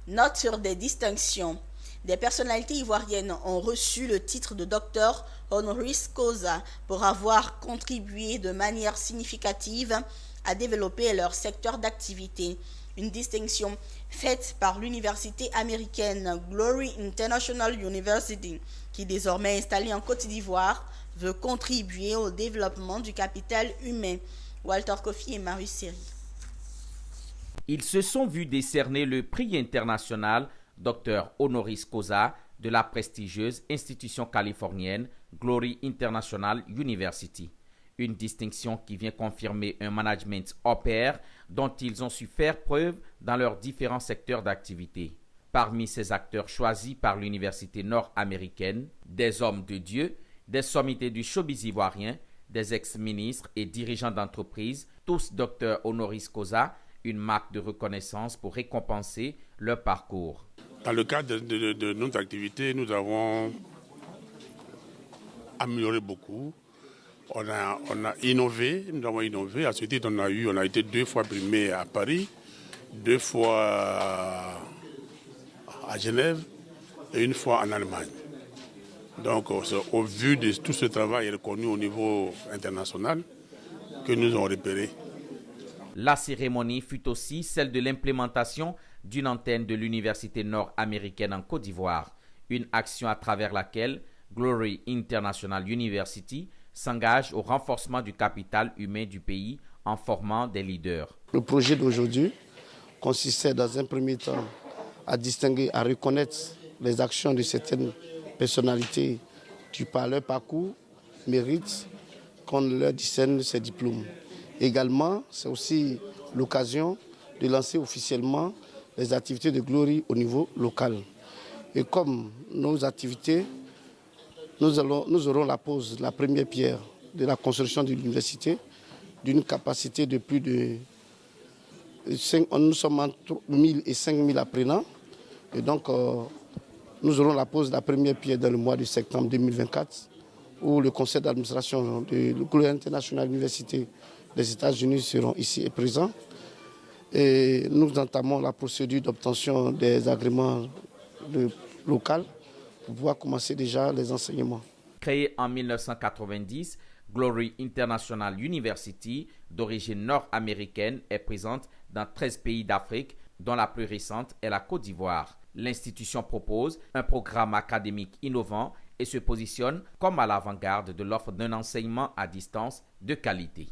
Note sur des distinctions. Des personnalités ivoiriennes ont reçu le titre de docteur honoris causa pour avoir contribué de manière significative à développer leur secteur d'activité. Une distinction faite par l'université américaine Glory International University, qui désormais installée en Côte d'Ivoire, veut contribuer au développement du capital humain. Walter Kofi et Marius Seri. Ils se sont vus décerner le prix international Dr honoris causa de la prestigieuse institution californienne Glory International University. Une distinction qui vient confirmer un management hors pair dont ils ont su faire preuve dans leurs différents secteurs d'activité. Parmi ces acteurs choisis par l'université nord-américaine, des hommes de Dieu, des sommités du showbiz ivoirien, des ex-ministres et dirigeants d'entreprises, tous docteurs honoris causa, une marque de reconnaissance pour récompenser leur parcours. Dans le cadre de notre activité, nous avons amélioré beaucoup. On a innové, nous avons innové. À ce titre, on a été 2 fois primé à Paris, 2 fois à Genève et 1 fois en Allemagne. Donc, au vu de tout ce travail reconnu au niveau international, que nous avons repéré. La cérémonie fut aussi celle de l'implémentation d'une antenne de l'université nord-américaine en Côte d'Ivoire, une action à travers laquelle Glory International University s'engage au renforcement du capital humain du pays en formant des leaders. Le projet d'aujourd'hui consistait dans un premier temps à distinguer, à reconnaître les actions de certaines personnalités par leur parcours, mérite qu'on leur discerne ces diplômes. Également, c'est aussi l'occasion de lancer officiellement les activités de Glory au niveau local. Et comme nos activités, nous aurons la première pierre de la construction de l'université, d'une capacité de plus de 5, nous sommes entre 1000 et 5000 apprenants. Et donc, nous aurons la pose de la première pierre dans le mois de septembre 2024, où le conseil d'administration de Glory International University des États-Unis seront ici et présents. Et nous entamons la procédure d'obtention des agréments locaux pour pouvoir commencer déjà les enseignements. Créée en 1990, Glory International University, d'origine nord-américaine, est présente dans 13 pays d'Afrique, dont la plus récente est la Côte d'Ivoire. L'institution propose un programme académique innovant et se positionne comme à l'avant-garde de l'offre d'un enseignement à distance de qualité.